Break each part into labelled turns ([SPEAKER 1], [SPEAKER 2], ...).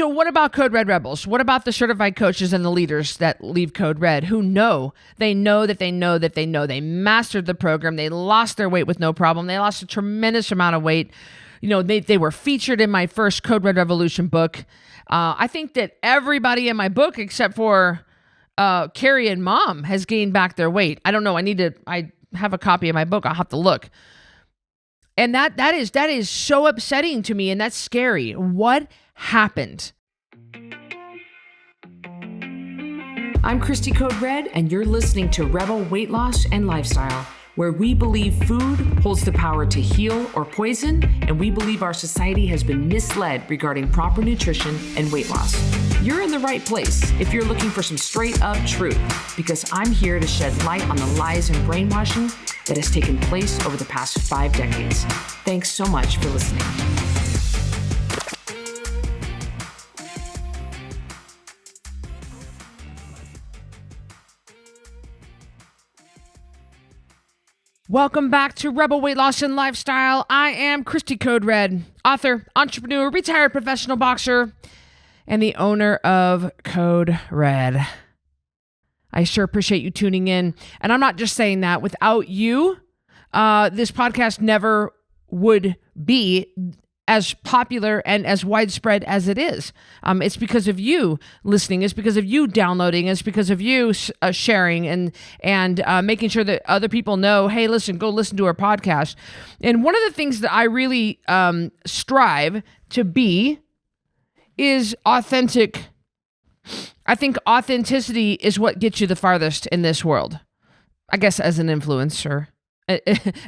[SPEAKER 1] So what about Code Red Rebels? What about the certified coaches and the leaders that leave Code Red who know they mastered the program. They lost their weight with no problem. They lost a tremendous amount of weight. They were featured in my first Code Red Revolution book. I think that everybody in my book, except for Carrie and Mom, has gained back their weight. I don't know. I have a copy of my book. I'll have to look. And that is so upsetting to me, and that's scary. What happened? I'm Christy Code Red, and you're listening to Rebel Weight Loss and Lifestyle, where we believe food holds the power to heal or poison, and we believe our society has been misled regarding proper nutrition and weight loss. You're in the right place if you're looking for some straight up truth, because I'm here to shed light on the lies and brainwashing that has taken place over the past 5 decades. Thanks so much for listening. Welcome back to Rebel Weight Loss and Lifestyle. I am Christy Code Red, author, entrepreneur, retired professional boxer, and the owner of Code Red. I sure appreciate you tuning in. And I'm not just saying that. Without you, this podcast never would be as popular and as widespread as it is. It's because of you listening. It's because of you downloading. It's because of you sharing and making sure that other people know, hey, listen, go listen to our podcast. And one of the things that I really strive to be is authentic. I think authenticity is what gets you the farthest in this world. I guess as an influencer.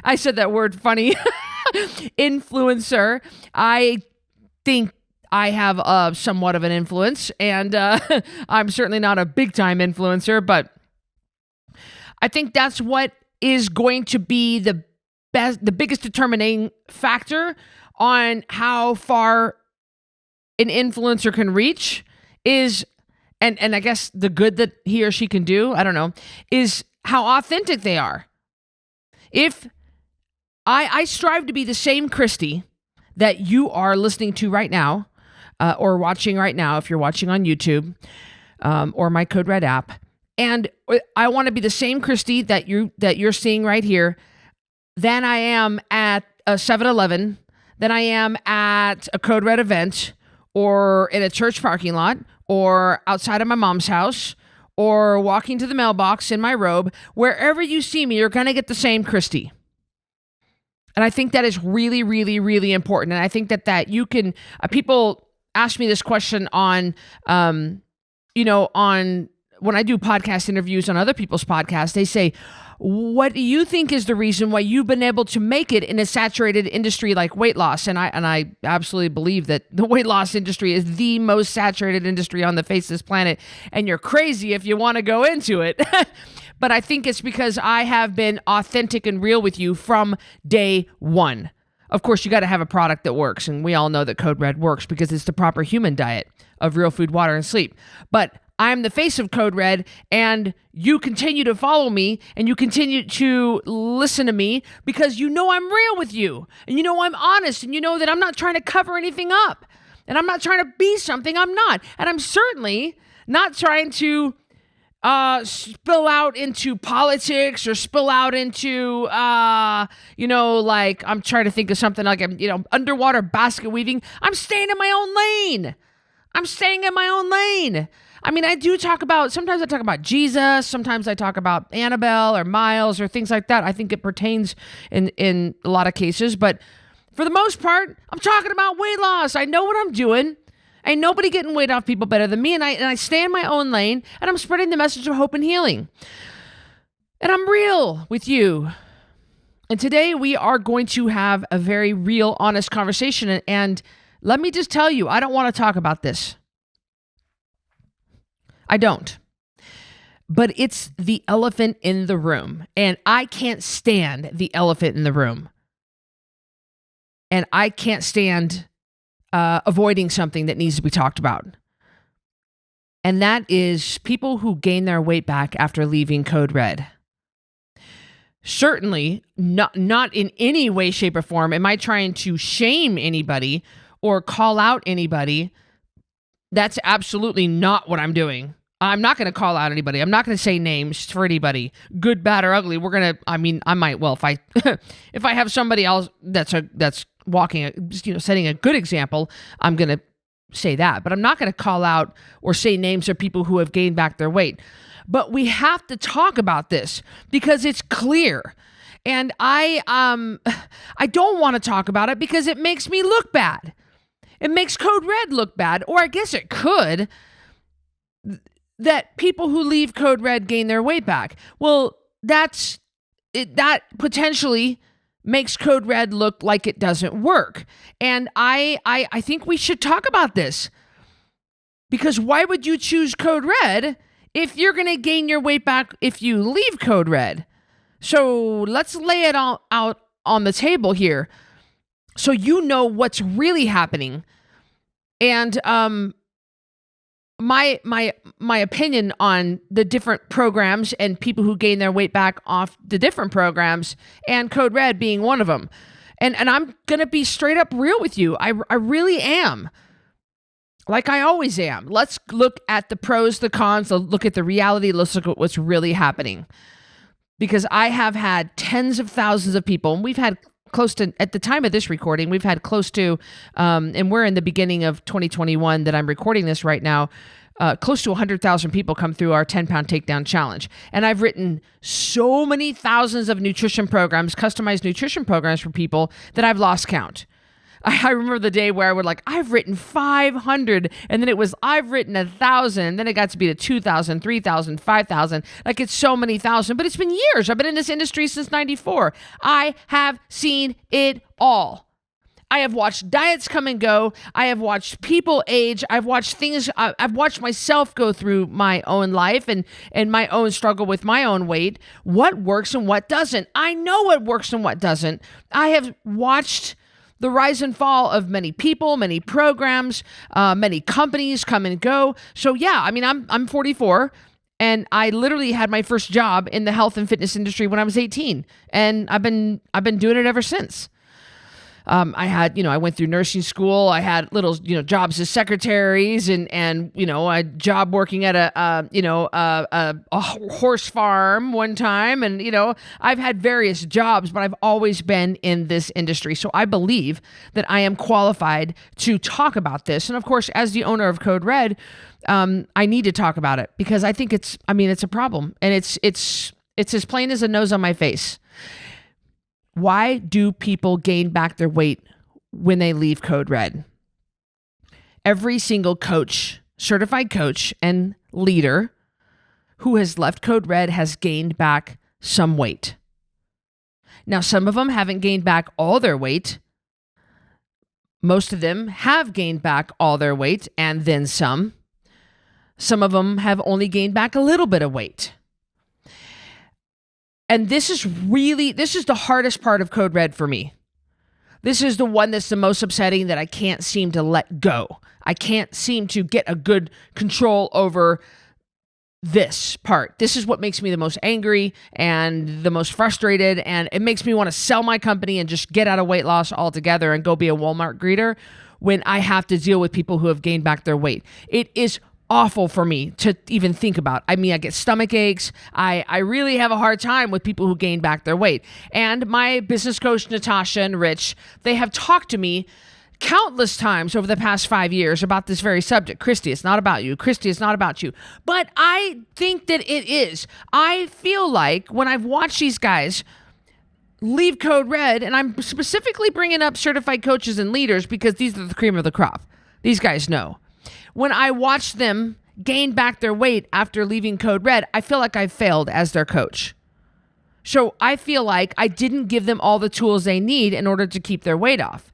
[SPEAKER 1] I said that word funny. Influencer. I think I have somewhat of an influence, and I'm certainly not a big time influencer, but I think that's what is going to be the biggest determining factor on how far an influencer can reach is, and I guess the good that he or she can do, I don't know, is how authentic they are. If I strive to be the same Christy that you are listening to right now, or watching right now, if you're watching on YouTube, or my Code Red app, and I want to be the same Christy that you're seeing right here, than I am at a 7-Eleven, than I am at a Code Red event, or in a church parking lot, or outside of my mom's house, or walking to the mailbox in my robe. Wherever you see me, you're going to get the same Christy. And I think that is really, really, really important. And I think that you can, people ask me this question on, on when I do podcast interviews on other people's podcasts, they say, what do you think is the reason why you've been able to make it in a saturated industry like weight loss? And I absolutely believe that the weight loss industry is the most saturated industry on the face of this planet. And you're crazy if you want to go into it. But I think it's because I have been authentic and real with you from day one. Of course, you got to have a product that works. And we all know that Code Red works because it's the proper human diet of real food, water, and sleep. But I'm the face of Code Red, and you continue to follow me, and you continue to listen to me because you know I'm real with you, and you know I'm honest, and you know that I'm not trying to cover anything up, and I'm not trying to be something I'm not, and I'm certainly not trying to spill out into politics or spill out into, like I'm trying to think of something like, underwater basket weaving. I'm staying in my own lane. I mean, sometimes I talk about Jesus, sometimes I talk about Annabelle or Miles or things like that. I think it pertains in a lot of cases, but for the most part, I'm talking about weight loss. I know what I'm doing. Ain't nobody getting weight off people better than me, and I stay in my own lane, and I'm spreading the message of hope and healing. And I'm real with you. And today we are going to have a very real, honest conversation, and let me just tell you, I don't want to talk about this. I don't. But it's the elephant in the room, and I can't stand the elephant in the room. And I can't stand avoiding something that needs to be talked about. And that is people who gain their weight back after leaving Code Red. Certainly, not in any way, shape, or form am I trying to shame anybody or call out anybody That's absolutely not what I'm doing. I'm not going to call out anybody. I'm not going to say names for anybody, good, bad, or ugly. I might, well, if I, if I have somebody else that's walking, setting a good example, I'm going to say that, but I'm not going to call out or say names of people who have gained back their weight. But we have to talk about this because it's clear. And I don't want to talk about it because it makes me look bad. It makes Code Red look bad, or I guess it could, that people who leave Code Red gain their weight back. Well, that potentially makes Code Red look like it doesn't work. And I think we should talk about this, because why would you choose Code Red if you're going to gain your weight back if you leave Code Red? So let's lay it all out on the table here so you know what's really happening. And my opinion on the different programs and people who gain their weight back off the different programs, and Code Red being one of them. And I'm going to be straight up real with you. I really am. Like I always am. Let's look at the pros, the cons, look at the reality, let's look at what's really happening. Because I have had tens of thousands of people, and we've had close to, at the time of this recording, we've had close to, and we're in the beginning of 2021 that I'm recording this right now, close to 100,000 people come through our 10-pound takedown challenge. And I've written so many thousands of nutrition programs, customized nutrition programs for people that I've lost count. I remember the day where I would I've written 500, and then it was, I've written 1,000, and then it got to be to 2,000, 3,000, 5,000. It's so many thousand, but it's been years. I've been in this industry since 94. I have seen it all. I have watched diets come and go. I have watched people age. I've watched things. I've watched myself go through my own life and my own struggle with my own weight. What works and what doesn't. I know what works and what doesn't. I have watched the rise and fall of many people, many programs, many companies come and go. So yeah, I'm 44, and I literally had my first job in the health and fitness industry when I was 18, and I've been doing it ever since. I went through nursing school. I had little, jobs as secretaries and a job working at a horse farm one time. And, I've had various jobs, but I've always been in this industry. So I believe that I am qualified to talk about this. And of course, as the owner of Code Red, I need to talk about it because I think it's a problem, and it's as plain as a nose on my face. Why do people gain back their weight when they leave Code Red? Every single coach, certified coach, and leader who has left Code Red has gained back some weight. Now, some of them haven't gained back all their weight. Most of them have gained back all their weight and then some. Some of them have only gained back a little bit of weight. And this is the hardest part of Code Red for me. This is the one that's the most upsetting, that I can't seem to let go. I can't seem to get a good control over this part. This is what makes me the most angry and the most frustrated, and it makes me want to sell my company and just get out of weight loss altogether and go be a Walmart greeter when I have to deal with people who have gained back their weight. It is awful for me to even think about. I get stomach aches. I really have a hard time with people who gain back their weight. And my business coach, Natasha and Rich, they have talked to me countless times over the past 5 years about this very subject. Christy, it's not about you. Christy, it's not about you. But I think that it is. I feel like when I've watched these guys leave Code Red, and I'm specifically bringing up certified coaches and leaders because these are the cream of the crop. These guys know. When I watch them gain back their weight after leaving Code Red, I feel like I failed as their coach. So I feel like I didn't give them all the tools they need in order to keep their weight off.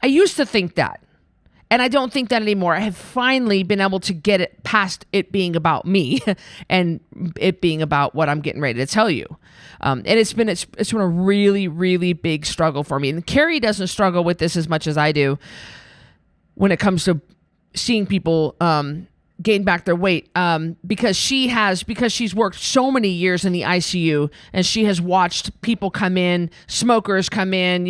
[SPEAKER 1] I used to think that, and I don't think that anymore. I have finally been able to get it past it being about me and it being about what I'm getting ready to tell you. And it's been a really, really big struggle for me. And Carrie doesn't struggle with this as much as I do when it comes to seeing people gain back their weight, because she's worked so many years in the ICU, and she has watched people come in, smokers come in,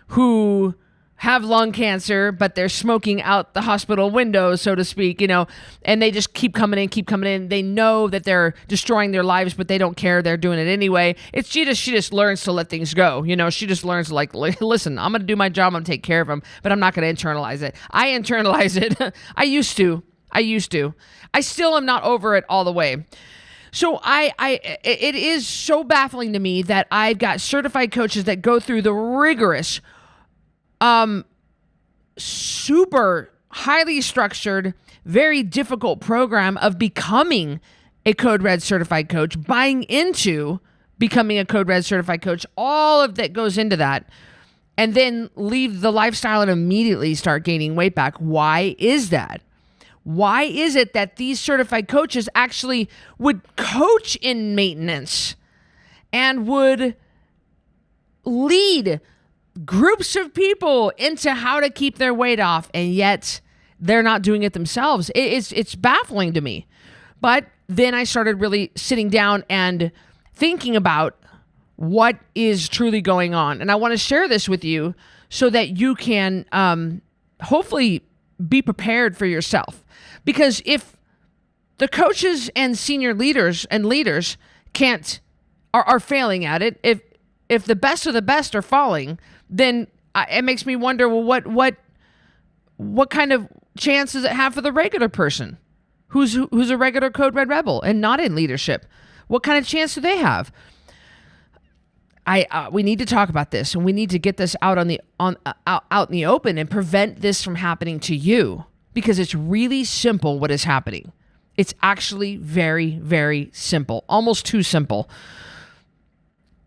[SPEAKER 1] who have lung cancer, but they're smoking out the hospital window, so to speak, and they just keep coming in. They know that they're destroying their lives, but they don't care. They're doing it anyway. She just learns to let things go. She just learns to listen, I'm going to do my job. I'm going to take care of them, but I'm not going to internalize it. I internalize it. I used to. I still am not over it all the way. So it is so baffling to me that I've got certified coaches that go through the rigorous, super highly structured, very difficult program of becoming a Code Red certified coach, buying into becoming a Code Red certified coach, all of that goes into that, and then leave the lifestyle and immediately start gaining weight back. Why is that? Why is it that these certified coaches actually would coach in maintenance and would lead groups of people into how to keep their weight off, and yet they're not doing it themselves? It's baffling to me. But then I started really sitting down and thinking about what is truly going on. And I want to share this with you so that you can hopefully be prepared for yourself. Because if the coaches and senior leaders are failing at it, if the best of the best are falling, then it makes me wonder, well, what kind of chance does it have for the regular person who's a regular Code Red rebel and not in leadership? What kind of chance do they have? We need to talk about this, and we need to get this out out in the open and prevent this from happening to you, because it's really simple what is happening. It's actually very, very simple, almost too simple.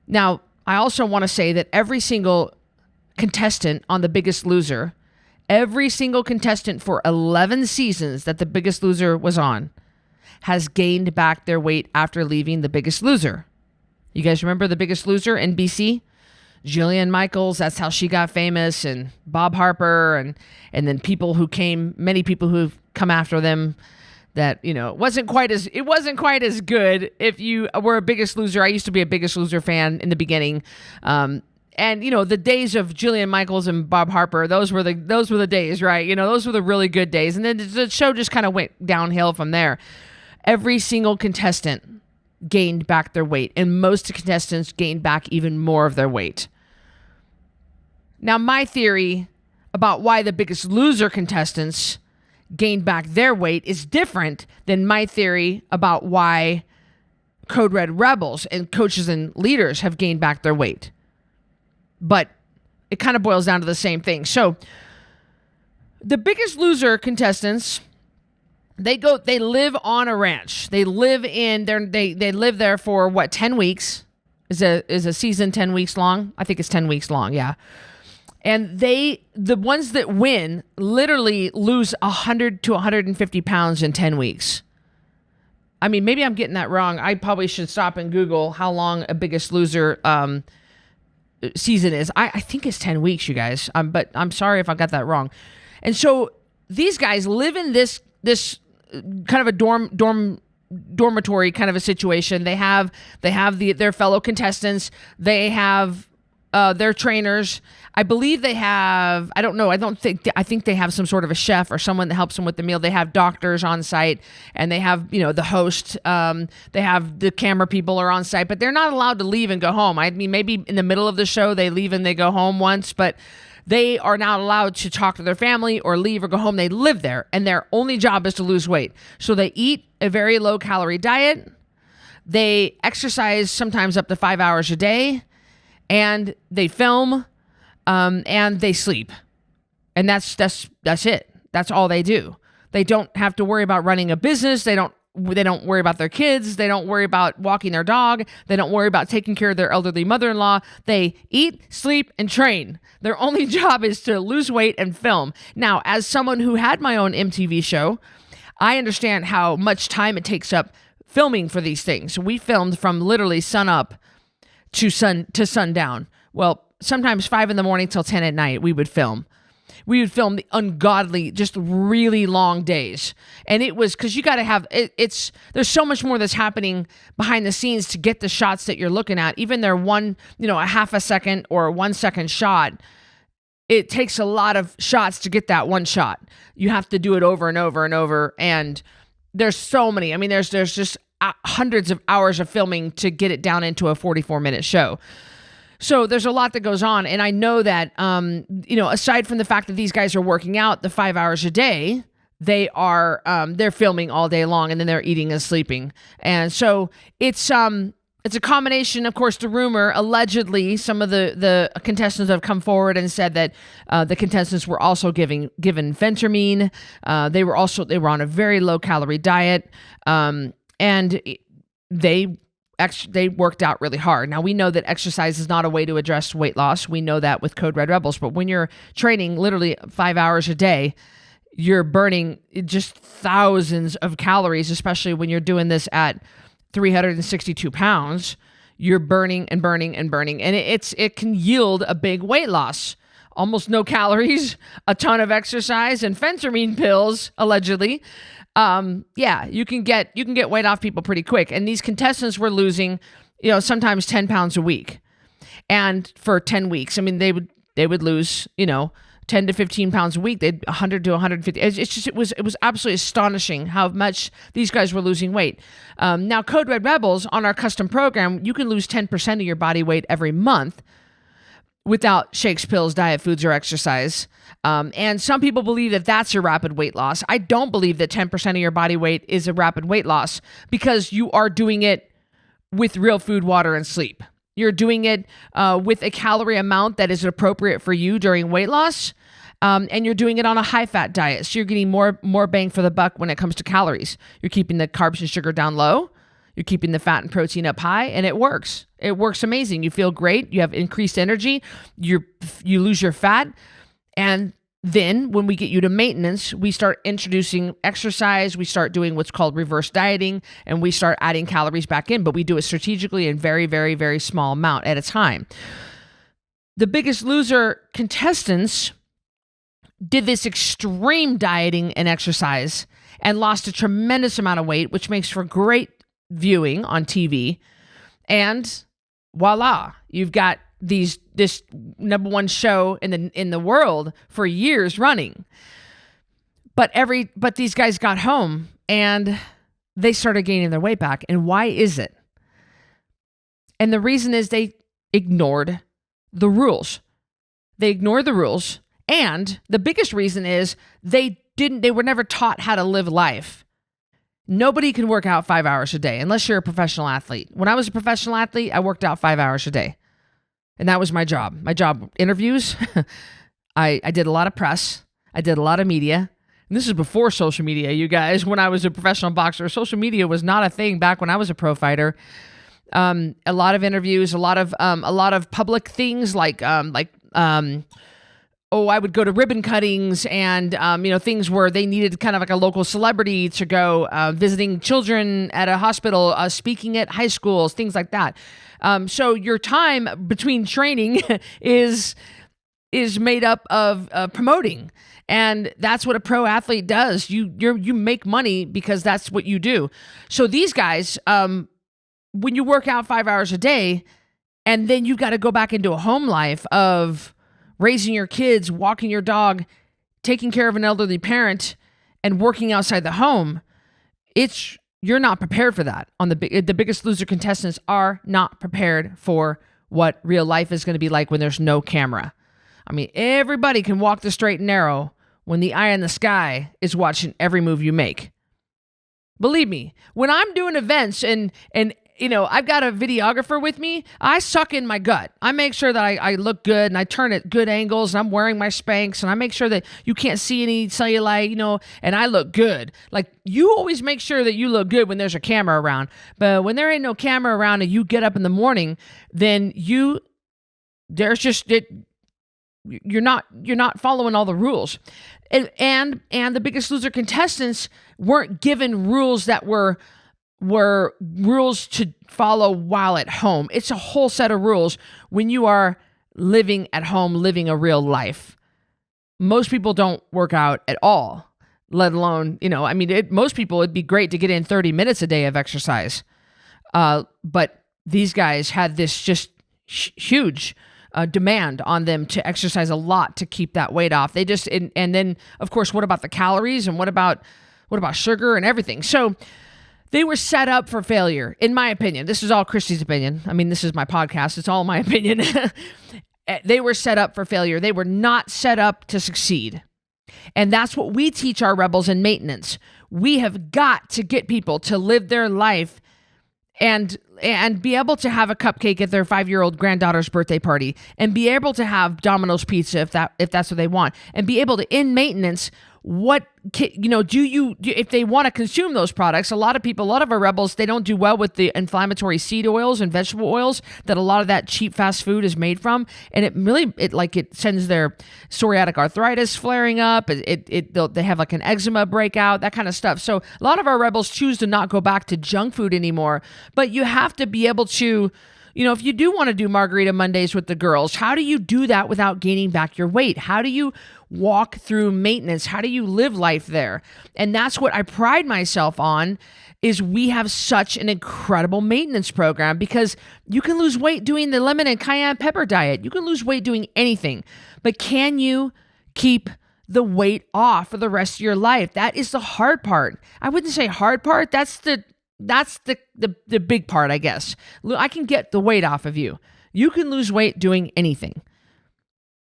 [SPEAKER 1] Now, I also want to say that every single contestant on The Biggest Loser, every single contestant for 11 seasons that The Biggest Loser was on, has gained back their weight after leaving The Biggest Loser. You guys remember The Biggest Loser, NBC? Jillian Michaels, that's how she got famous, and Bob Harper, and then many people who've come after them that, it wasn't quite as good if you were a Biggest Loser. I used to be a Biggest Loser fan in the beginning. And the days of Jillian Michaels and Bob Harper, those were the days, right? Those were the really good days. And then the show just kind of went downhill from there. Every single contestant gained back their weight, and most contestants gained back even more of their weight. Now, my theory about why The Biggest Loser contestants gained back their weight is different than my theory about why Code Red rebels and coaches and leaders have gained back their weight. But it kind of boils down to the same thing. So The Biggest Loser contestants, they live on a ranch. They live there for 10 weeks. Is a season 10 weeks long? I think it's 10 weeks long, yeah. And the ones that win literally lose 100 to 150 pounds in 10 weeks. I mean, maybe I'm getting that wrong. I probably should stop and Google how long a Biggest Loser season is. I think it's 10 weeks, you guys. But I'm sorry if I got that wrong. And so these guys live in this kind of a dormitory kind of a situation. They have their fellow contestants. They have their trainers. I believe they have, I don't know, I think they have some sort of a chef or someone that helps them with the meal. They have doctors on site, and they have, the host. They have the camera people are on site, but they're not allowed to leave and go home. I mean, maybe in the middle of the show they leave and they go home once, but they are not allowed to talk to their family or leave or go home. They live there, and their only job is to lose weight. So they eat a very low calorie diet. They exercise sometimes up to 5 hours a day, and they film, and they sleep. And that's it. That's all they do. They don't have to worry about running a business. They don't worry about their kids. They don't worry about walking their dog. They don't worry about taking care of their elderly mother-in-law. They eat, sleep, and train. Their only job is to lose weight and film. Now, as someone who had my own MTV show, I understand how much time it takes up filming for these things. We filmed from literally sun up to sundown. Well, sometimes 5 a.m. till 10 p.m. we would film. We would film the ungodly, just really long days. And it was, because you got to have, there's so much more that's happening behind the scenes to get the shots that you're looking at. Even their a half a second or 1 second shot it takes a lot of shots to get that one shot. You have to do it over and over and over. And there's so many. I mean, there's just hundreds of hours of filming to get it down into a 44-minute show. So there's a lot that goes on. And I know that, aside from the fact that these guys are working out the 5 hours a day, they're filming all day long, and then they're eating and sleeping. And so it's a combination. Of course, the rumor, allegedly, some of the contestants have come forward and said that the contestants were also given phentermine. They were on a very low calorie diet, and they worked out really hard. Now, we know that exercise is not a way to address weight loss. We know that with Code Red Rebels. But when you're training literally 5 hours a day, you're burning just thousands of calories, especially when you're doing this at 362 pounds. You're burning and burning and burning. And it can yield a big weight loss. Almost no calories, a ton of exercise, and phentermine pills, allegedly. You can get weight off people pretty quick. And these contestants were losing, sometimes 10 pounds a week. And for 10 weeks, I mean, they would lose, 10 to 15 pounds a week. They'd 100 to 150. It was absolutely astonishing how much these guys were losing weight. Now, Code Red Rebels, on our custom program, you can lose 10% of your body weight every month without shakes, pills, diet foods, or exercise. And some people believe that that's a rapid weight loss. I don't believe that 10% of your body weight is a rapid weight loss, because you are doing it with real food, water, and sleep. You're doing it with a calorie amount that is appropriate for you during weight loss. And you're doing it on a high-fat diet. So you're getting more bang for the buck when it comes to calories. You're keeping the carbs and sugar down low. You're keeping the fat and protein up high, and it works. It works amazing. You feel great. You have increased energy. You lose your fat. And then when we get you to maintenance, we start introducing exercise. We start doing what's called reverse dieting, and we start adding calories back in. But we do it strategically in very, very, very small amount at a time. The Biggest Loser contestants did this extreme dieting and exercise and lost a tremendous amount of weight, which makes for great viewing on TV. And voila, you've got this number one show in the world for years running. But these guys got home and they started gaining their weight back. And why is it? And the reason is they ignored the rules. They ignored the rules. And the biggest reason is they were never taught how to live life. Nobody can work out 5 hours a day unless you're a professional athlete. When I was a professional athlete, I worked out 5 hours a day. And that was my job. My job, interviews. I did a lot of press. I did a lot of media. And this is before social media, you guys. When I was a professional boxer, social media was not a thing back when I was a pro fighter. A lot of interviews, a lot of public things I would go to ribbon cuttings and, things where they needed kind of like a local celebrity to go, visiting children at a hospital, speaking at high schools, things like that. So your time between training is made up of promoting. And that's what a pro athlete does. You make money because that's what you do. So these guys, when you work out 5 hours a day, and then you got to go back into a home life of raising your kids, walking your dog, taking care of an elderly parent, and working outside the home, you're not prepared for that. The Biggest Loser contestants are not prepared for what real life is going to be like when there's no camera. I mean, everybody can walk the straight and narrow when the eye in the sky is watching every move you make. Believe me, when I'm doing events and I've got a videographer with me, I suck in my gut. I make sure that I look good and I turn at good angles and I'm wearing my Spanx and I make sure that you can't see any cellulite, and I look good. Like, you always make sure that you look good when there's a camera around. But when there ain't no camera around and you get up in the morning, then you're not following all the rules. And the Biggest Loser contestants weren't given rules that were rules to follow while at home. It's a whole set of rules when you are living at home, living a real life. Most people don't work out at all, let alone, most people, it'd be great to get in 30 minutes a day of exercise. But these guys had this just huge demand on them to exercise a lot to keep that weight off. They just, and then of course, what about the calories and what about sugar and everything? So they were set up for failure, in my opinion. This is all Christy's opinion. I mean, this is my podcast. It's all my opinion. They were set up for failure. They were not set up to succeed. And that's what we teach our rebels in maintenance. We have got to get people to live their life and be able to have a cupcake at their 5-year-old granddaughter's birthday party, and be able to have Domino's pizza if that's what they want, and be able to, in maintenance, if they want to consume those products. A lot of our rebels, they don't do well with the inflammatory seed oils and vegetable oils that a lot of that cheap fast food is made from, and it sends their psoriatic arthritis flaring up. They have like an eczema breakout, that kind of stuff. So a lot of our rebels choose to not go back to junk food anymore. But you have to be able to, if you do want to do Margarita Mondays with the girls, how do you do that without gaining back your weight? How do you walk through maintenance? How do you live life there? And that's what I pride myself on, is we have such an incredible maintenance program, because you can lose weight doing the lemon and cayenne pepper diet. You can lose weight doing anything, but can you keep the weight off for the rest of your life? That is the hard part. I wouldn't say hard part. That's the big part, I guess. I can get the weight off of you. You can lose weight doing anything,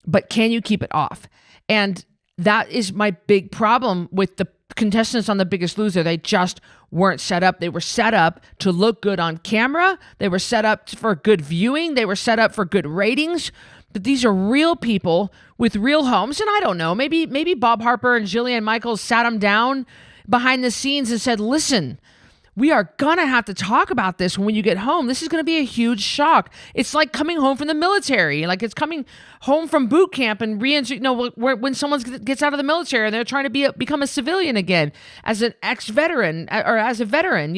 [SPEAKER 1] but can you keep it off? And that is my big problem with the contestants on The Biggest Loser. They just weren't set up. They were set up to look good on camera. They were set up for good viewing. They were set up for good ratings. But these are real people with real homes. And I don't know, maybe Bob Harper and Jillian Michaels sat them down behind the scenes and said, listen, we are going to have to talk about this when you get home. This is going to be a huge shock. It's like coming home from the military. Like it's coming home from boot camp and when someone gets out of the military and they're trying to become a civilian again as an ex-veteran or as a veteran,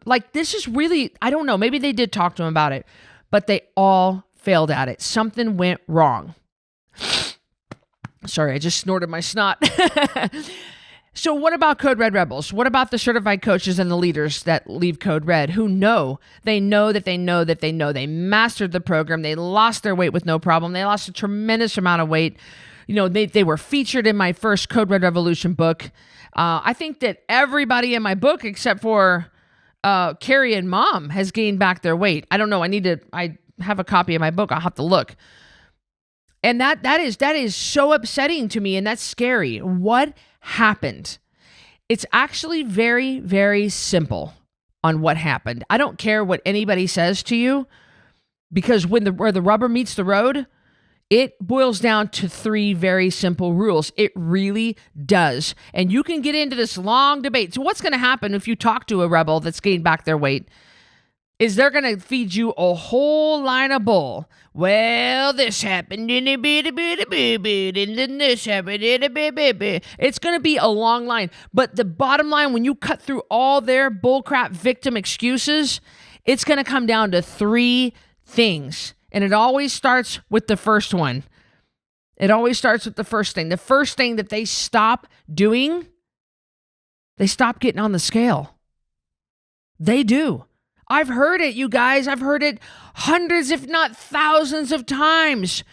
[SPEAKER 1] like this is really, I don't know, maybe they did talk to them about it, but they all failed at it. Something went wrong. Sorry, I just snorted my snot. So what about Code Red Rebels? What about the certified coaches and the leaders that leave Code Red who know they mastered the program. They lost their weight with no problem. They lost a tremendous amount of weight. They were featured in my first Code Red Revolution book. I think that everybody in my book except for Carrie and Mom has gained back their weight. I don't know. I have a copy of my book. I'll have to look. And that is so upsetting to me, and that's scary. What happened? It's actually very, very simple on what happened. I don't care what anybody says to you, because where the rubber meets the road, it boils down to 3 very simple rules. It really does. And you can get into this long debate. So what's going to happen if you talk to a rebel that's gained back their weight? Is they're going to feed you a whole line of bull. Well, this happened in a bit, and then this happened in a bit. It's going to be a long line. But the bottom line, when you cut through all their bullcrap victim excuses, it's going to come down to 3 things. And it always starts with the first one. It always starts with the first thing. The first thing that they stop doing, they stop getting on the scale. They do. I've heard it, you guys. I've heard it hundreds, if not thousands of times.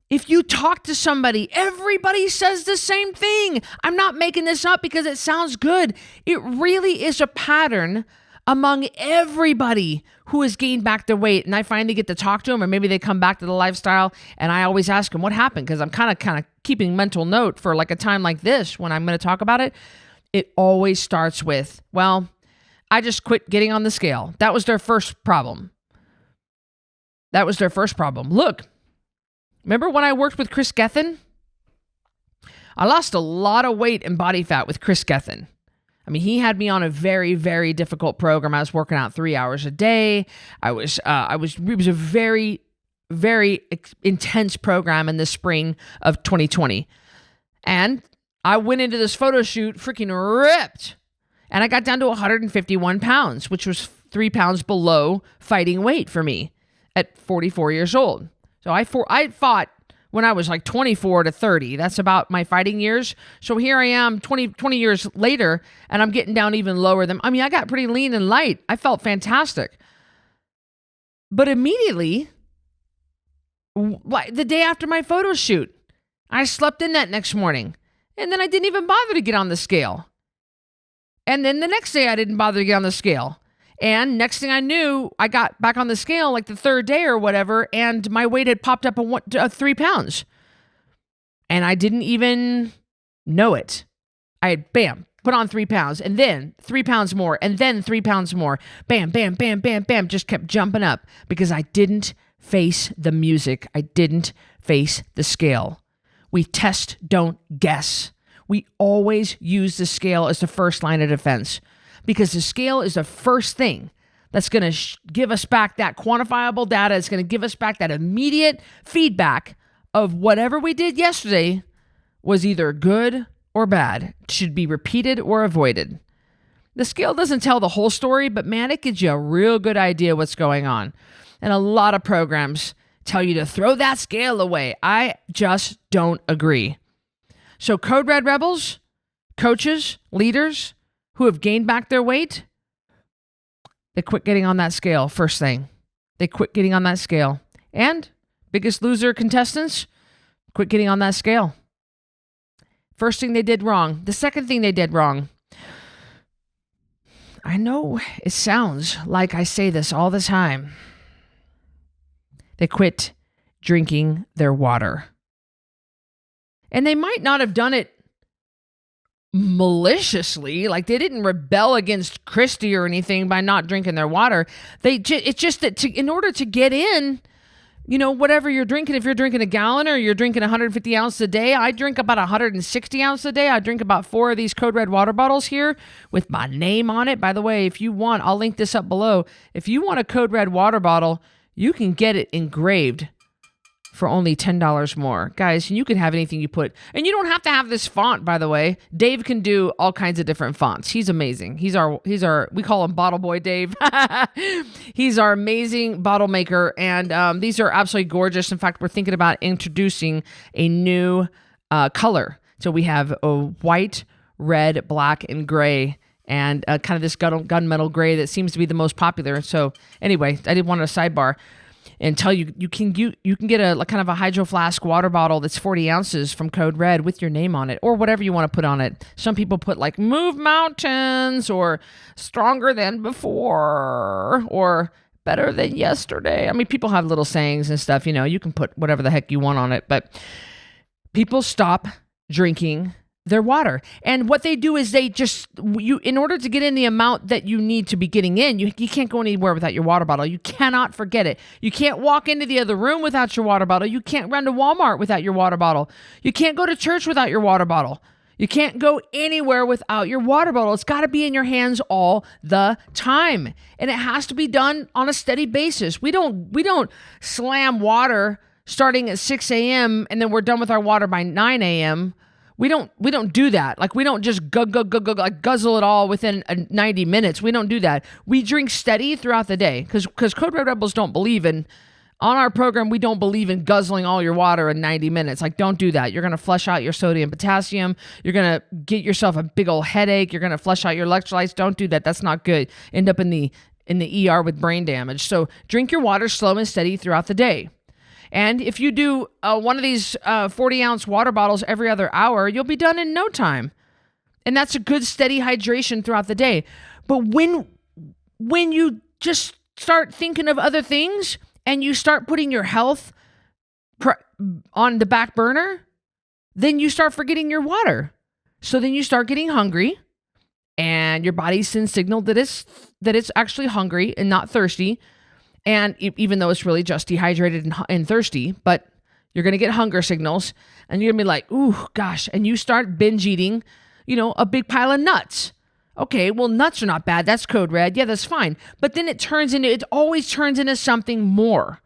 [SPEAKER 1] If you talk to somebody, everybody says the same thing. I'm not making this up because it sounds good. It really is a pattern among everybody who has gained back their weight. And I finally get to talk to them, or maybe they come back to the lifestyle, and I always ask them what happened, because I'm kind of keeping mental note for like a time like this when I'm going to talk about it. It always starts with, well, I just quit getting on the scale. That was their first problem. Look, remember when I worked with Chris Gethin? I lost a lot of weight and body fat with Chris Gethin. I mean, he had me on a very, very difficult program. I was working out 3 hours a day. It was a very, very intense program in the spring of 2020. And I went into this photo shoot freaking ripped. And I got down to 151 pounds, which was 3 pounds below fighting weight for me at 44 years old. So I fought when I was like 24 to 30. That's about my fighting years. So here I am 20 years later, and I'm getting down even lower than, I got pretty lean and light. I felt fantastic. But immediately, Like the day after my photo shoot, I slept in that next morning. And then I didn't even bother to get on the scale. And then the next day I didn't bother to get on the scale. And next thing I knew, I got back on the scale like the third day or whatever, and my weight had popped up 3 pounds. And I didn't even know it. I had, bam, put on 3 pounds, and then 3 pounds more, and then 3 pounds more. Bam, bam, bam, bam, bam, just kept jumping up because I didn't face the music. I didn't face the scale. We test, don't guess. We always use the scale as the first line of defense because the scale is the first thing that's going to give us back that quantifiable data. It's going to give us back that immediate feedback of whatever we did yesterday was either good or bad, should be repeated or avoided. The scale doesn't tell the whole story, but man, it gives you a real good idea what's going on. And a lot of programs tell you to throw that scale away. I just don't agree. So Code Red Rebels, coaches, leaders who have gained back their weight, they quit getting on that scale first thing. They quit getting on that scale. And Biggest Loser contestants, quit getting on that scale. First thing they did wrong. The second thing they did wrong. I know it sounds like I say this all the time. They quit drinking their water. And they might not have done it maliciously, like they didn't rebel against Christy or anything by not drinking their water. It's just that in order to get in, whatever you're drinking, if you're drinking a gallon or you're drinking 150 ounces a day, I drink about 160 ounces a day. I drink about 4 of these Code Red water bottles here with my name on it. By the way, if you want, I'll link this up below. If you want a Code Red water bottle, you can get it engraved for only $10 more. Guys, you can have anything you put. And you don't have to have this font, by the way. Dave can do all kinds of different fonts. He's amazing. He's our we call him Bottle Boy Dave. He's our amazing bottle maker. And these are absolutely gorgeous. In fact, we're thinking about introducing a new color. So we have a white, red, black, and gray. And kind of this gunmetal gray that seems to be the most popular. So anyway, I did want a sidebar and tell you, you can get a kind of a Hydro Flask water bottle that's 40 ounces from Code Red with your name on it or whatever you want to put on it. Some people put like move mountains or stronger than before or better than yesterday. I mean, people have little sayings and stuff, you can put whatever the heck you want on it, but people stop drinking their water. And what they do is they just, in order to get in the amount that you need to be getting in, you can't go anywhere without your water bottle. You cannot forget it. You can't walk into the other room without your water bottle. You can't run to Walmart without your water bottle. You can't go to church without your water bottle. You can't go anywhere without your water bottle. It's got to be in your hands all the time. And it has to be done on a steady basis. We don't slam water starting at 6 a.m. and then we're done with our water by 9 a.m. We don't do that. Like we don't just like guzzle it all within 90 minutes. We don't do that. We drink steady throughout the day because Code Red Rebels don't believe in, on our program, we don't believe in guzzling all your water in 90 minutes. Like don't do that. You're going to flush out your sodium, potassium. You're going to get yourself a big old headache. You're going to flush out your electrolytes. Don't do that. That's not good. End up in the ER with brain damage. So drink your water slow and steady throughout the day. And if you do one of these 40-ounce water bottles every other hour, you'll be done in no time. And that's a good steady hydration throughout the day. But when you just start thinking of other things and you start putting your health on the back burner, then you start forgetting your water. So then you start getting hungry and your body sends signal that it's actually hungry and not thirsty. And even though it's really just dehydrated and thirsty, but you're going to get hunger signals and you're going to be like, ooh, gosh. And you start binge eating, a big pile of nuts. Okay, well, nuts are not bad. That's Code Red. Yeah, that's fine. But then it always turns into something more.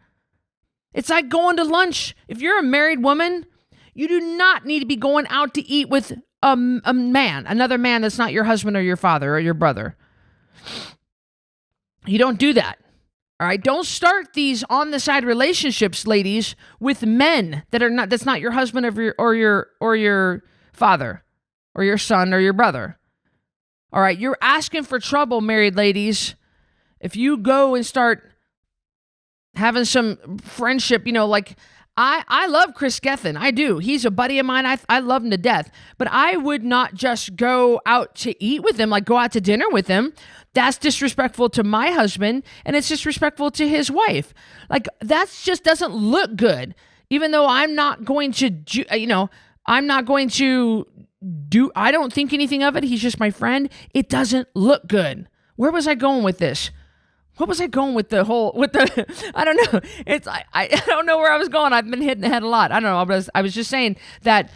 [SPEAKER 1] It's like going to lunch. If you're a married woman, you do not need to be going out to eat with a man, another man that's not your husband or your father or your brother. You don't do that. All right, don't start these on the side relationships, ladies, with men that's not your husband or your father or your son or your brother. All right, you're asking for trouble, married ladies. If you go and start having some friendship, like I love Chris Gethin. I do. He's a buddy of mine. I love him to death. But I would not just go out to eat with him, like go out to dinner with him. That's disrespectful to my husband, and it's disrespectful to his wife. Like, that just doesn't look good. Even though I'm not going to, I'm not going to I don't think anything of it. He's just my friend. It doesn't look good. Where was I going with this? What was I going with I don't know. I don't know where I was going. I've been hitting the head a lot. I don't know. I was just saying that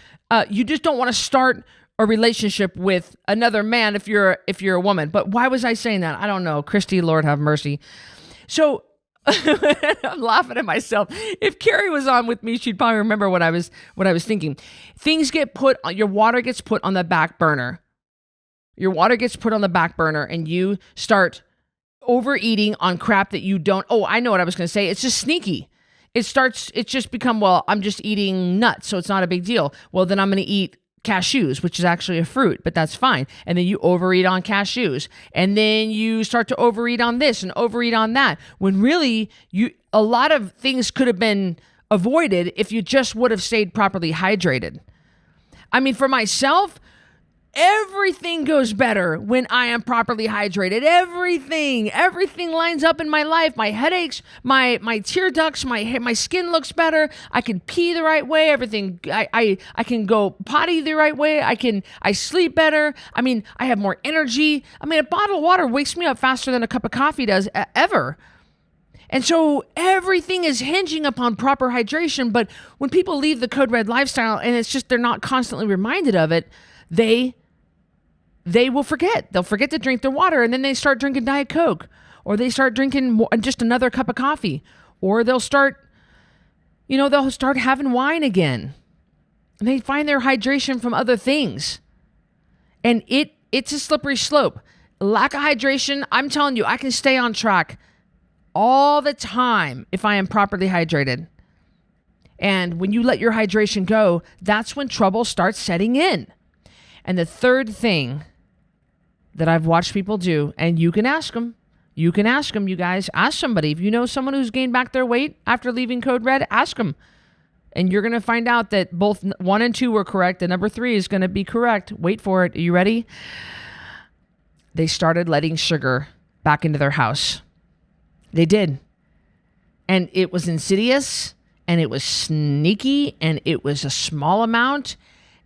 [SPEAKER 1] you just don't want to start a relationship with another man if you're a woman. But why was I saying that? I don't know. Christy, Lord have mercy. So I'm laughing at myself. If Carrie was on with me, she'd probably remember what I was thinking. Your water gets put on the back burner. Your water gets put on the back burner, and you start overeating on crap that you don't. Oh, I know what I was going to say. It's just sneaky. It's just become, well, I'm just eating nuts, so it's not a big deal. Well, then I'm going to eat cashews, which is actually a fruit, but that's fine. And then you overeat on cashews, and then you start to overeat on this and overeat on that, when really a lot of things could have been avoided if you just would have stayed properly hydrated. I mean, for myself, everything goes better when I am properly hydrated. Everything lines up in my life. My headaches, my tear ducts, my skin looks better. I can pee the right way. Everything, I can go potty the right way. I sleep better. I mean, I have more energy. I mean, a bottle of water wakes me up faster than a cup of coffee does ever. And so everything is hinging upon proper hydration. But when people leave the Code Red lifestyle and it's just they're not constantly reminded of it, they will forget. They'll forget to drink their water, and then they start drinking Diet Coke, or they start drinking just another cup of coffee, or they'll start having wine again. And they find their hydration from other things. And it's a slippery slope. Lack of hydration, I'm telling you, I can stay on track all the time if I am properly hydrated. And when you let your hydration go, that's when trouble starts setting in. And the third thing that I've watched people do, and you can ask them, you guys, ask somebody. If you know someone who's gained back their weight after leaving Code Red, ask them. And you're going to find out that both 1 and 2 were correct, and number 3 is going to be correct. Wait for it. Are you ready? They started letting sugar back into their house. They did. And it was insidious, and it was sneaky, and it was a small amount,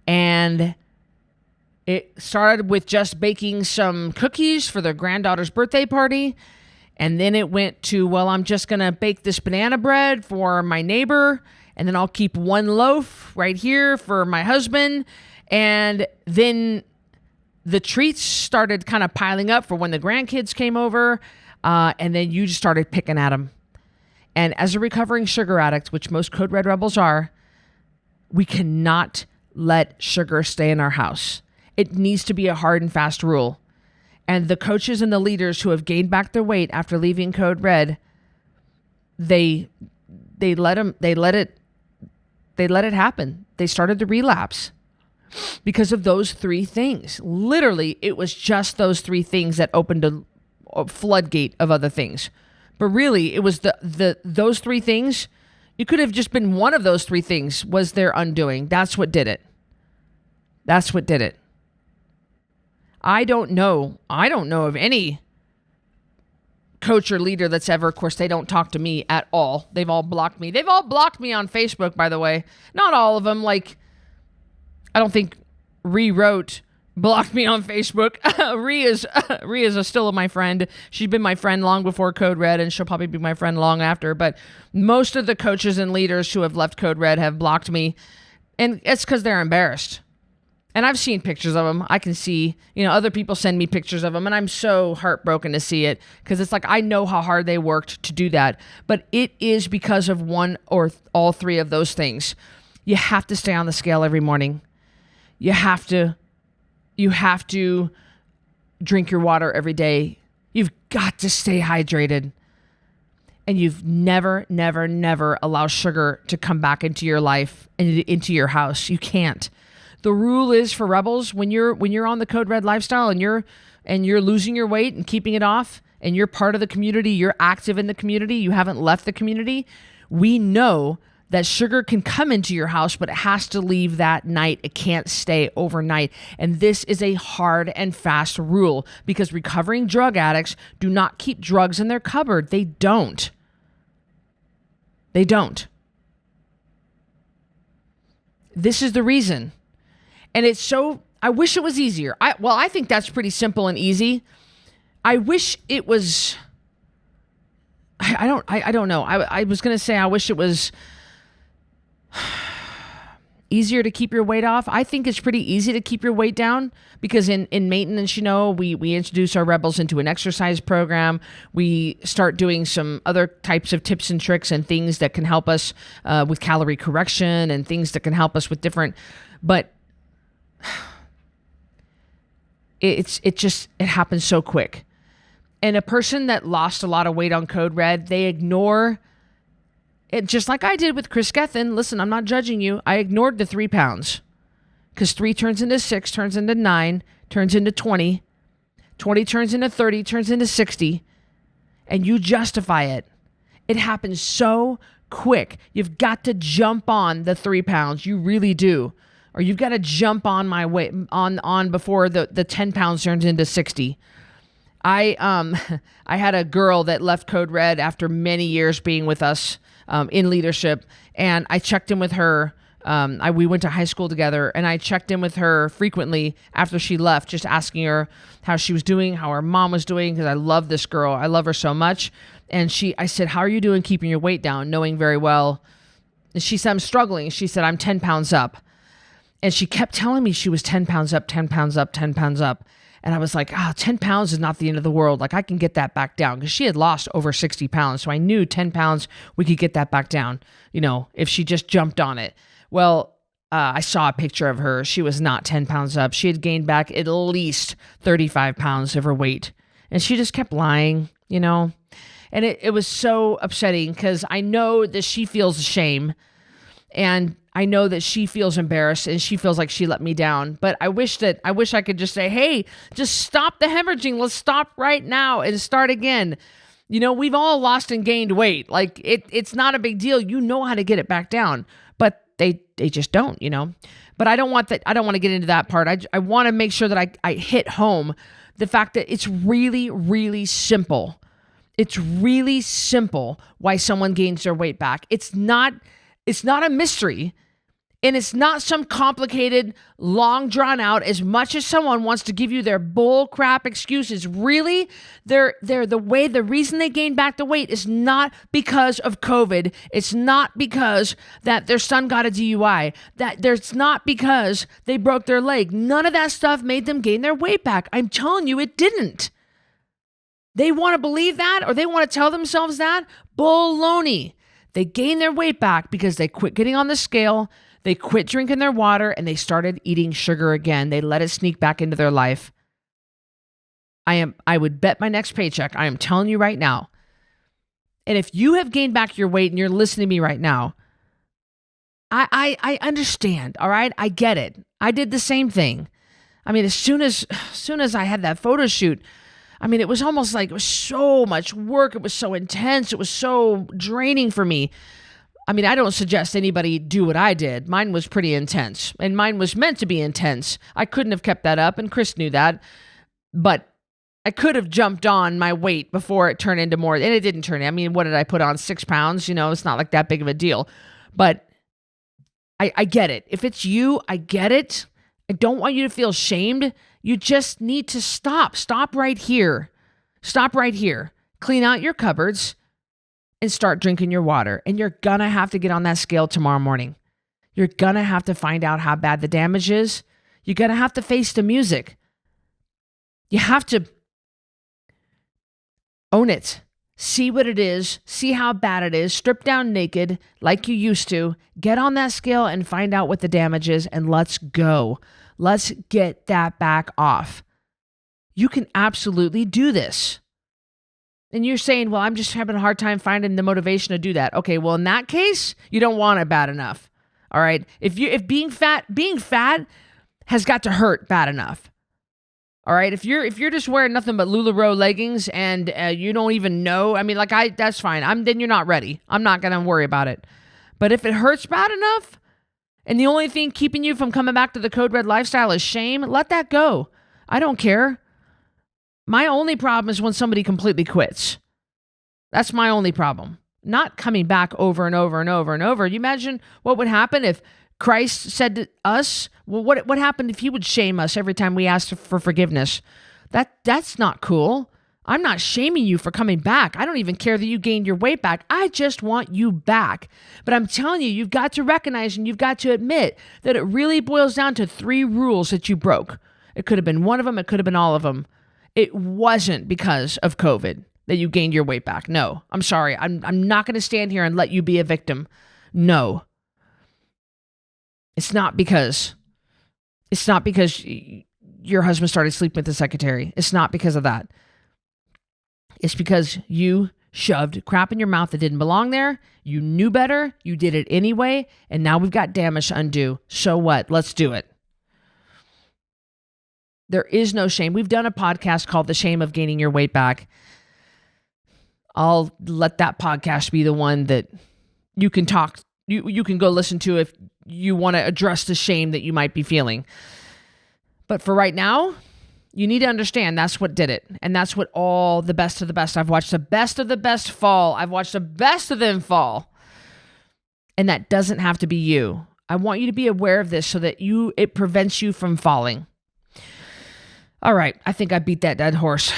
[SPEAKER 1] and it started with just baking some cookies for their granddaughter's birthday party. And then it went to, well, I'm just going to bake this banana bread for my neighbor. And then I'll keep 1 loaf right here for my husband. And then the treats started kind of piling up for when the grandkids came over. And then you just started picking at them. And as a recovering sugar addict, which most Code Red rebels are, we cannot let sugar stay in our house. It needs to be a hard and fast rule. And the coaches and the leaders who have gained back their weight after leaving Code Red, they let it happen. They started to relapse because of those 3 things. Literally, it was just those 3 things that opened a floodgate of other things. But really, it was those 3 things. It could have just been one of those 3 things was their undoing. That's what did it. I don't know of any coach or leader that's ever, of course, they don't talk to me at all. They've all blocked me. They've all blocked me on Facebook, by the way. Not all of them. Like, I don't think blocked me on Facebook. Rhea is still my friend. She's been my friend long before Code Red, and she'll probably be my friend long after. But most of the coaches and leaders who have left Code Red have blocked me, and it's because they're embarrassed. And I've seen pictures of them. I can see, other people send me pictures of them, and I'm so heartbroken to see it because it's like I know how hard they worked to do that. But it is because of one or all 3 of those things. You have to stay on the scale every morning. You have to drink your water every day. You've got to stay hydrated. And you've never allow sugar to come back into your life and into your house. You can't. The rule is for rebels, when you're on the Code Red lifestyle and you're losing your weight and keeping it off and you're part of the community, you're active in the community, you haven't left the community, we know that sugar can come into your house, but it has to leave that night. It can't stay overnight. And this is a hard and fast rule because recovering drug addicts do not keep drugs in their cupboard. They don't. They don't. This is the reason. And it's so, I wish it was easier. I think that's pretty simple and easy. I wish it was, I don't know. I was going to say, I wish it was easier to keep your weight off. I think it's pretty easy to keep your weight down because in maintenance, we introduce our rebels into an exercise program. We start doing some other types of tips and tricks and things that can help us with calorie correction and things that can help us with different, but it happens so quick. And a person that lost a lot of weight on Code Red, they ignore it, just like I did with Chris Gethin. Listen, I'm not judging you. I ignored the 3 pounds because 3 turns into 6, turns into 9, turns into 20. 20 turns into 30, turns into 60. And you justify it. It happens so quick. You've got to jump on the 3 pounds. You really do. Or you've got to jump on my weight on before the 10 pounds turns into 60. I had a girl that left Code Red after many years being with us in leadership, and I checked in with her. We went to high school together, and I checked in with her frequently after she left, just asking her how she was doing, how her mom was doing, because I love this girl. I love her so much. And I said, how are you doing keeping your weight down? Knowing very well. And she said, I'm struggling. She said, I'm 10 pounds up. And she kept telling me she was 10 pounds up, 10 pounds up, 10 pounds up. And I was like, 10 pounds is not the end of the world. Like I can get that back down because she had lost over 60 pounds. So I knew 10 pounds, we could get that back down, if she just jumped on it. Well, I saw a picture of her. She was not 10 pounds up. She had gained back at least 35 pounds of her weight. And she just kept lying, And it was so upsetting because I know that she feels shame. And I know that she feels embarrassed and she feels like she let me down. But I wish I could just say, hey, just stop the hemorrhaging. Let's stop right now and start again. We've all lost and gained weight. Like it's not a big deal. You know how to get it back down, but they just don't, But I don't want that. I don't want to get into that part. I want to make sure that I hit home the fact that it's really, really simple. It's really simple why someone gains their weight back. It's not a mystery. And it's not some complicated, long drawn out, as much as someone wants to give you their bull crap excuses. Really, the reason they gained back the weight is not because of COVID. It's not because that their son got a DUI. It's not because they broke their leg. None of that stuff made them gain their weight back. I'm telling you, it didn't. They want to believe that or they want to tell themselves that. Baloney. They gained their weight back because they quit getting on the scale. They quit drinking their water and they started eating sugar again. They let it sneak back into their life. I would bet my next paycheck. I am telling you right now. And if you have gained back your weight and you're listening to me right now, I understand. All right. I get it. I did the same thing. I mean, as soon as I had that photo shoot, it was almost like it was so much work. It was so intense. It was so draining for me. I don't suggest anybody do what I did. Mine was pretty intense, and mine was meant to be intense. I couldn't have kept that up, and Chris knew that. But I could have jumped on my weight before it turned into more, and it didn't turn. What did I put on? 6 pounds? It's not like that big of a deal. But I get it. If it's you, I get it. I don't want you to feel shamed. You just need to stop. Stop right here. Stop right here. Clean out your cupboards and start drinking your water. And you're going to have to get on that scale tomorrow morning. You're going to have to find out how bad the damage is. You're going to have to face the music. You have to own it. See what it is. See how bad it is. Strip down naked like you used to. Get on that scale and find out what the damage is, and let's go. Let's get that back off. You can absolutely do this. And you're saying, well, I'm just having a hard time finding the motivation to do that. Okay, well, in that case, you don't want it bad enough. All right? If being fat has got to hurt bad enough. All right. If you're just wearing nothing but LuLaRoe leggings and you don't even know, I mean, that's fine. Then you're not ready. I'm not going to worry about it. But if it hurts bad enough and the only thing keeping you from coming back to the Code Red lifestyle is shame, let that go. I don't care. My only problem is when somebody completely quits. That's my only problem. Not coming back over and over and over and over. You imagine what would happen if Christ said to us, well, what happened if he would shame us every time we asked for forgiveness? That's not cool. I'm not shaming you for coming back. I don't even care that you gained your weight back. I just want you back. But I'm telling you, you've got to recognize and you've got to admit that it really boils down to 3 rules that you broke. It could have been one of them. It could have been all of them. It wasn't because of COVID that you gained your weight back. No, I'm sorry. I'm not going to stand here and let you be a victim. No. It's not because your husband started sleeping with the secretary. It's not because of that. It's because you shoved crap in your mouth that didn't belong there. You knew better. You did it anyway. And now we've got damage to undo. So what? Let's do it. There is no shame. We've done a podcast called The Shame of Gaining Your Weight Back. I'll let that podcast be the one that you can talk. You can go listen to if you want to address the shame that you might be feeling. But for right now, you need to understand that's what did it. And that's what all the best of the best. I've watched the best of the best fall. I've watched the best of them fall. And that doesn't have to be you. I want you to be aware of this so that it prevents you from falling. All right. I think I beat that dead horse.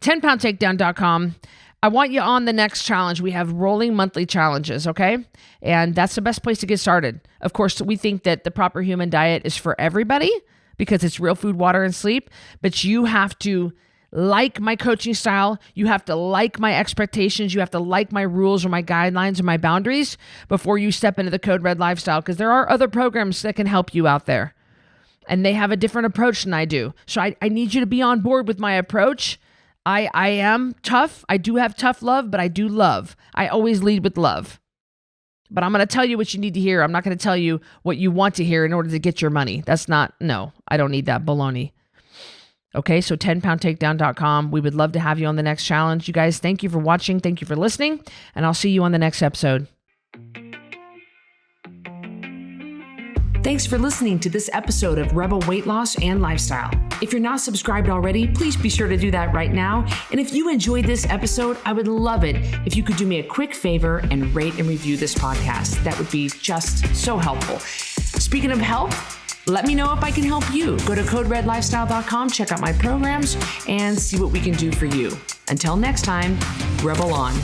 [SPEAKER 1] 10poundtakedown.com. I want you on the next challenge. We have rolling monthly challenges, okay? And that's the best place to get started. Of course, we think that the proper human diet is for everybody because it's real food, water, and sleep. But you have to like my coaching style. You have to like my expectations. You have to like my rules or my guidelines or my boundaries before you step into the Code Red lifestyle, because there are other programs that can help you out there. And they have a different approach than I do. So I need you to be on board with my approach. I am tough. I do have tough love, but I do love. I always lead with love. But I'm going to tell you what you need to hear. I'm not going to tell you what you want to hear in order to get your money. No, I don't need that baloney. Okay, so 10poundtakedown.com. We would love to have you on the next challenge. You guys, thank you for watching. Thank you for listening. And I'll see you on the next episode.
[SPEAKER 2] Thanks for listening to this episode of Rebel Weight Loss and Lifestyle. If you're not subscribed already, please be sure to do that right now. And if you enjoyed this episode, I would love it if you could do me a quick favor and rate and review this podcast. That would be just so helpful. Speaking of help, let me know if I can help you. Go to coderedlifestyle.com, check out my programs, and see what we can do for you. Until next time, Rebel on.